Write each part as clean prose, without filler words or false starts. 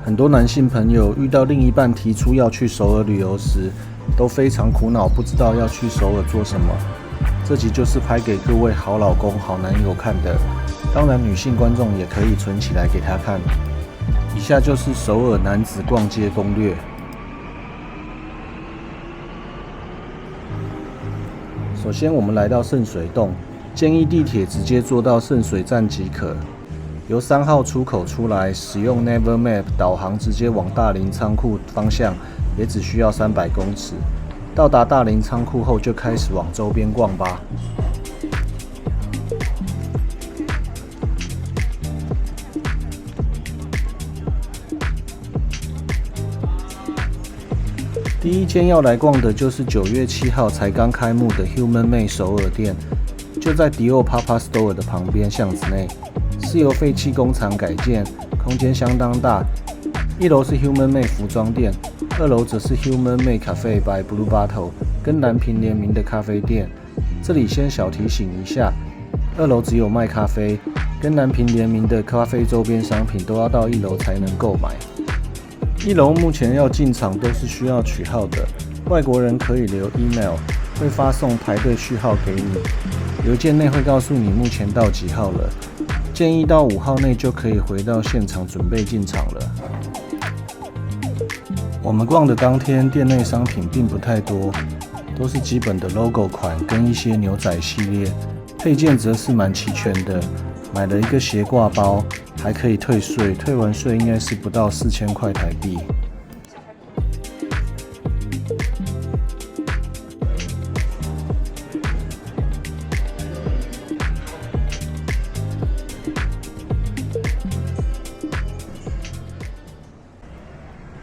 很多男性朋友遇到另一半提出要去首尔旅游时，都非常苦恼，不知道要去首尔做什么。这集就是拍给各位好老公、好男友看的，当然女性观众也可以存起来给他看。以下就是首尔男子逛街攻略。首先，我们来到圣水洞，建议地铁直接坐到圣水站即可。由3号出口出来，使用 Naver Map 导航直接往大林仓库方向，也只需要300公尺。到达大林仓库后，就开始往周边逛吧。第一间要来逛的就是9月7号才刚开幕的 Human Made 首尔店，就在迪奥 Papa Store 的旁边巷子内。是由废弃工厂改建，空间相当大。1楼是 Human Made 服装店，2楼则是 Human Made Cafe by Blue Bottle 跟蓝瓶联名的咖啡店。这里先小提醒一下，2楼只有卖咖啡，跟蓝瓶联名的咖啡周边商品都要到1楼才能购买。1楼目前要进场都是需要取号的，外国人可以留 email， 会发送排队序号给你，邮件内会告诉你目前到几号了。建议到5号内就可以回到现场准备进场了。我们逛的当天，店内商品并不太多，都是基本的 logo 款跟一些牛仔系列，配件则是蛮齐全的。买了一个斜挂包，还可以退税，退完税应该是不到4000块台币。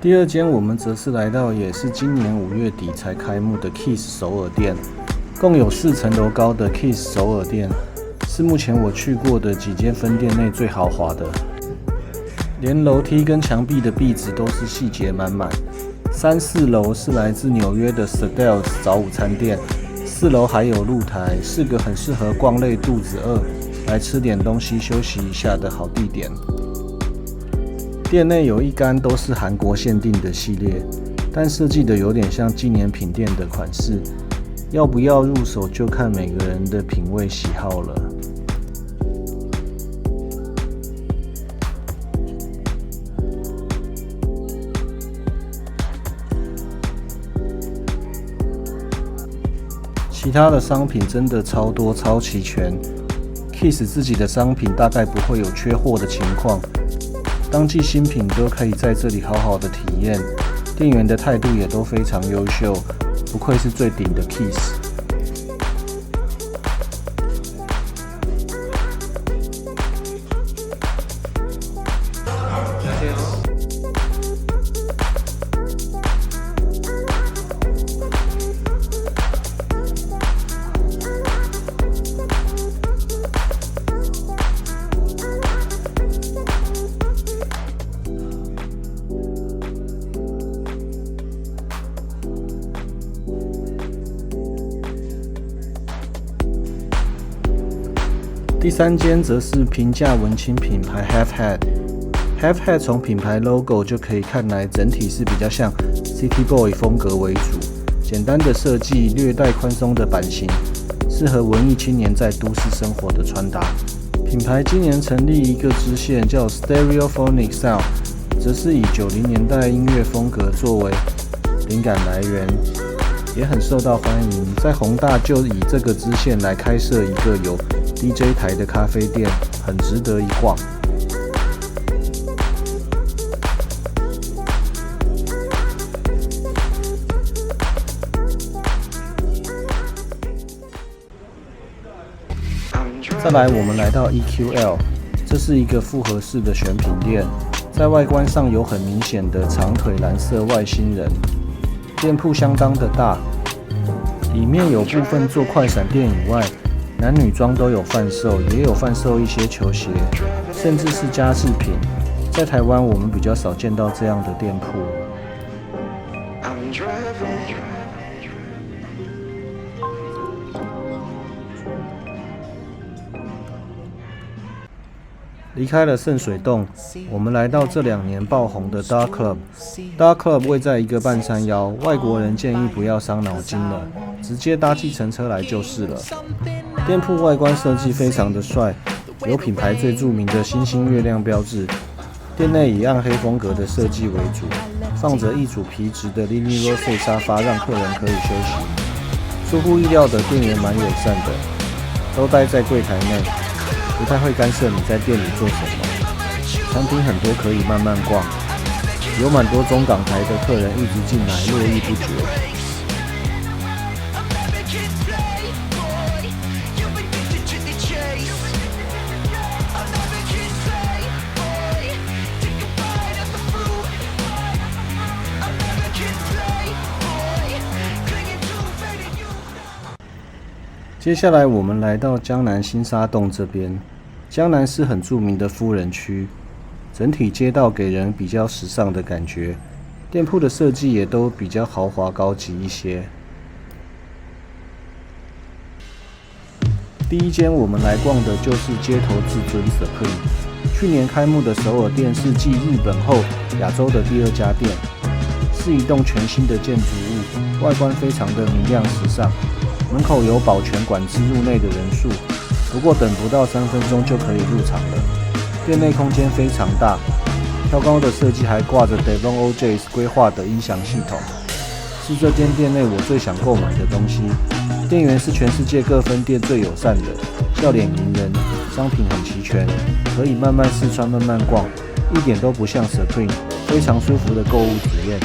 第二间我们则是来到也是今年5月底才开幕的 Kiss 首尔店，共有4层楼高的 Kiss 首尔店，是目前我去过的几间分店内最豪华的，连楼梯跟墙壁的壁纸都是细节满满。3、4楼是来自纽约的 Stell's 早午餐店，4楼还有露台，是个很适合逛累肚子饿来吃点东西休息一下的好地点。店内有一杆都是韩国限定的系列，但设计的有点像纪念品店的款式，要不要入手就看每个人的品味喜好了。其他的商品真的超多超齐全 ，Kiss 自己的商品大概不会有缺货的情况。当季新品都可以在这里好好的体验，店员的态度也都非常优秀，不愧是最顶的 Kiss。第3间则是平价文青品牌 Half Head 从品牌 logo 就可以看来，整体是比较像 City Boy 风格为主，简单的设计，略带宽松的版型，适合文艺青年在都市生活的穿搭。品牌今年成立一个支线叫 Stereophonic Sound， 则是以90年代音乐风格作为灵感来源，也很受到欢迎。在弘大就以这个支线来开设一个有DJ 台的咖啡店，很值得一逛。再来，我们来到 EQL， 这是一个复合式的选品店，在外观上有很明显的长腿蓝色外星人。店铺相当的大，里面有部分做快闪店以外，男女装都有贩售，也有贩售一些球鞋，甚至是家饰品。在台湾我们比较少见到这样的店铺。离开了圣水洞，我们来到这2年爆红的 Dark Club。Dark Club 位在一个半山腰，外国人建议不要伤脑筋了，直接搭计程车来就是了。店铺外观设计非常的帅，有品牌最著名的星星月亮标志。店内以暗黑风格的设计为主，放着一组皮质的 Lily Rose 沙发，让客人可以休息。出乎意料的，店员蛮友善的，都待在柜台内，不太会干涉你在店里做什么。餐厅很多可以慢慢逛，有蛮多中港台的客人一直进来，络绎不绝。接下来我们来到江南新沙洞这边。江南是很著名的夫人区，整体街道给人比较时尚的感觉，店铺的设计也都比较豪华高级一些。第一间我们来逛的就是街头至尊 Supreme。去年开幕的首尔店是继日本后亚洲的第2家店，是一栋全新的建筑物，外观非常的明亮时尚。门口有保全管制入内的人数，不过等不到3分钟就可以入场了。店内空间非常大，挑高的设计还挂着 Devon OJ's 规划的音响系统，是这间店内我最想购买的东西。店员是全世界各分店最友善的，笑脸迎人，商品很齐全，可以慢慢试穿慢慢逛，一点都不像 Supreme， 非常舒服的购物体验。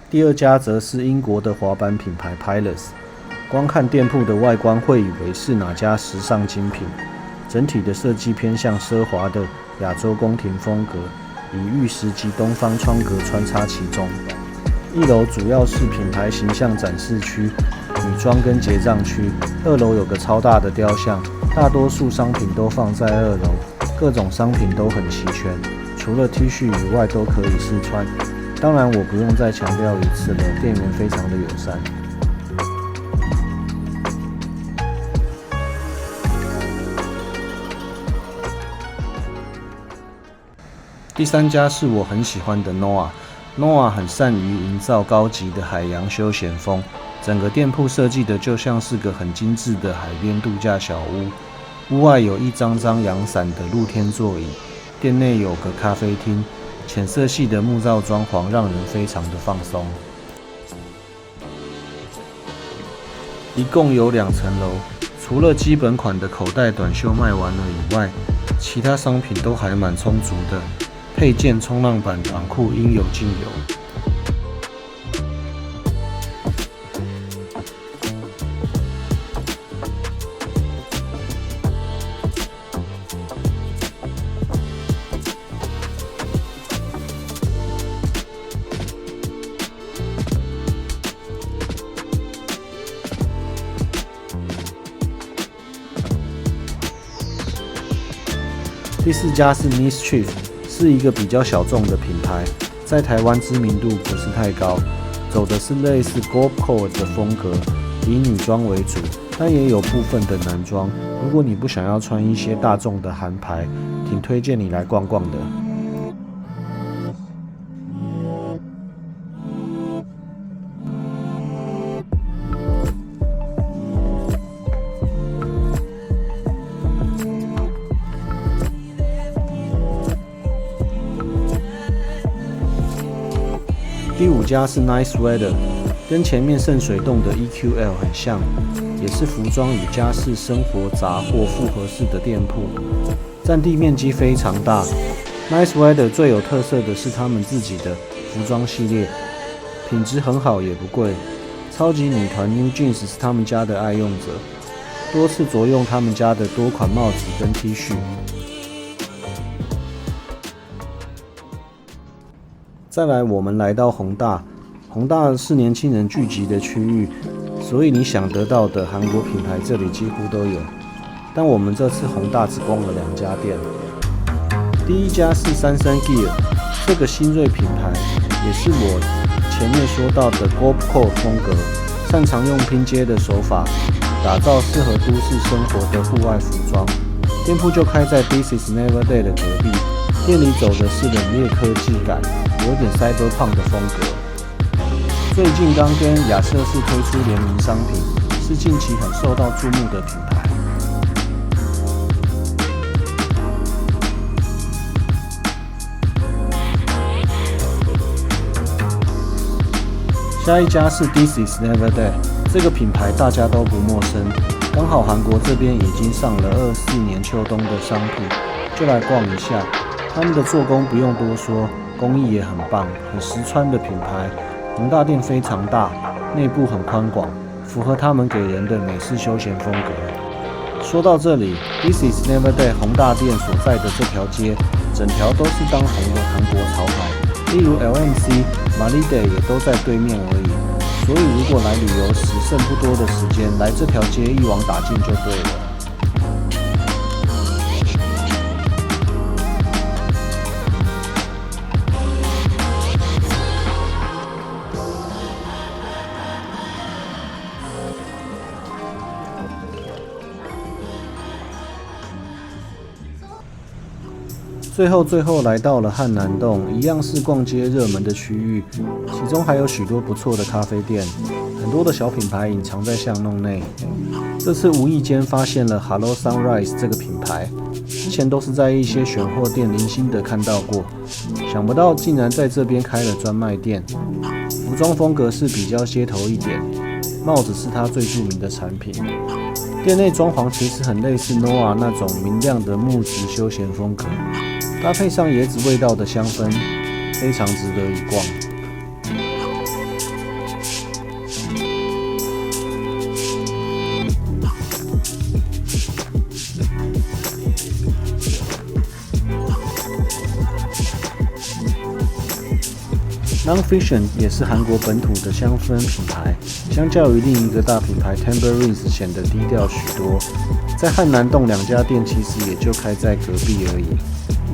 第2家则是英国的滑板品牌 Pilots， 光看店铺的外观会以为是哪家时尚精品，整体的设计偏向奢华的亚洲宫廷风格，以玉石及东方窗格穿插其中。1楼主要是品牌形象展示区、女装跟结账区，2楼有个超大的雕像，大多数商品都放在2楼，各种商品都很齐全，除了 T 恤以外都可以试穿。当然我不用再强调一次了，店员非常的友善。第3家是我很喜欢的 Noah 很善于营造高级的海洋休闲风，整个店铺设计的就像是个很精致的海边度假小屋，屋外有一张张阳伞的露天座椅，店内有个咖啡厅，浅色系的木造装潢让人非常的放松。一共有2层楼，除了基本款的口袋短袖卖完了以外，其他商品都还蛮充足的，配件、冲浪板、短裤应有尽有。第4家是 Mischief， 是一个比较小众的品牌，在台湾知名度不是太高，走的是类似 Goldcore 的风格，以女装为主，但也有部分的男装。如果你不想要穿一些大众的韩牌，挺推荐你来逛逛的。第5家是 Nice Weather， 跟前面圣水洞的 EQL 很像，也是服装与家饰生活杂货复合式的店铺，占地面积非常大。Nice Weather 最有特色的是他们自己的服装系列，品质很好也不贵。超级女团 New Jeans 是他们家的爱用者，多次着用他们家的多款帽子跟 T 恤。再来，我们来到弘大。弘大是年轻人聚集的区域，所以你想得到的韩国品牌这里几乎都有。但我们这次弘大只逛了2家店。第一家是33 Gear， 这个新锐品牌也是我前面说到的 Goldcore 风格，擅长用拼接的手法打造适合都市生活的户外服装。店铺就开在 This is Never Dead 的隔壁，店里走的是冷冽科技感，有点 cyberpunk 的风格。最近刚跟亚瑟士推出联名商品，是近期很受到注目的品牌。下一家是 This is Never Dead， 这个品牌大家都不陌生，刚好韩国这边已经上了24年秋冬的商品，就来逛一下。他们的做工不用多说，工艺也很棒，很实穿的品牌。弘大店非常大，内部很宽广，符合他们给人的美式休闲风格。说到这里 ，This is Never Dead 弘大店所在的这条街，整条都是当红的韩国潮牌，例如 LMC、Maride 也都在对面而已。所以如果来旅游时剩不多的时间，来这条街一网打尽就对了。最后来到了汉南洞，一样是逛街热门的区域，其中还有许多不错的咖啡店，很多的小品牌隐藏在巷弄内。这次无意间发现了 Hello Sunrise 这个品牌，之前都是在一些选货店零星的看到过，想不到竟然在这边开了专卖店。服装风格是比较街头一点，帽子是它最著名的产品。店内装潢其实很类似 Noah 那种明亮的木质休闲风格，搭配上椰子味道的香氛，非常值得一逛。Non-Fiction 也是韩国本土的香氛品牌，相较于另一个大品牌 Tambourines 显得低调许多。在汉南洞2家店其实也就开在隔壁而已。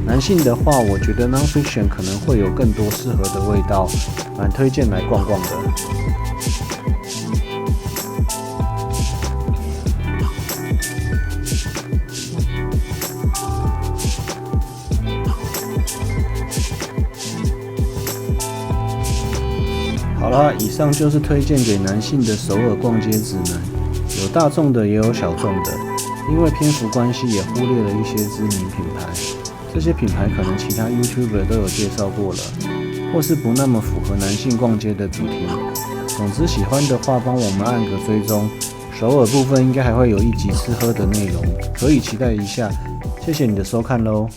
男性的话，我觉得 Non-Fiction 可能会有更多适合的味道，蛮推荐来逛逛的。好啦，以上就是推荐给男性的首尔逛街指南，有大众的也有小众的，因为篇幅关系也忽略了一些知名品牌，这些品牌可能其他 YouTuber 都有介绍过了，或是不那么符合男性逛街的主题。总之喜欢的话帮我们按个追踪，首尔部分应该还会有一集吃喝的内容，可以期待一下。谢谢你的收看咯。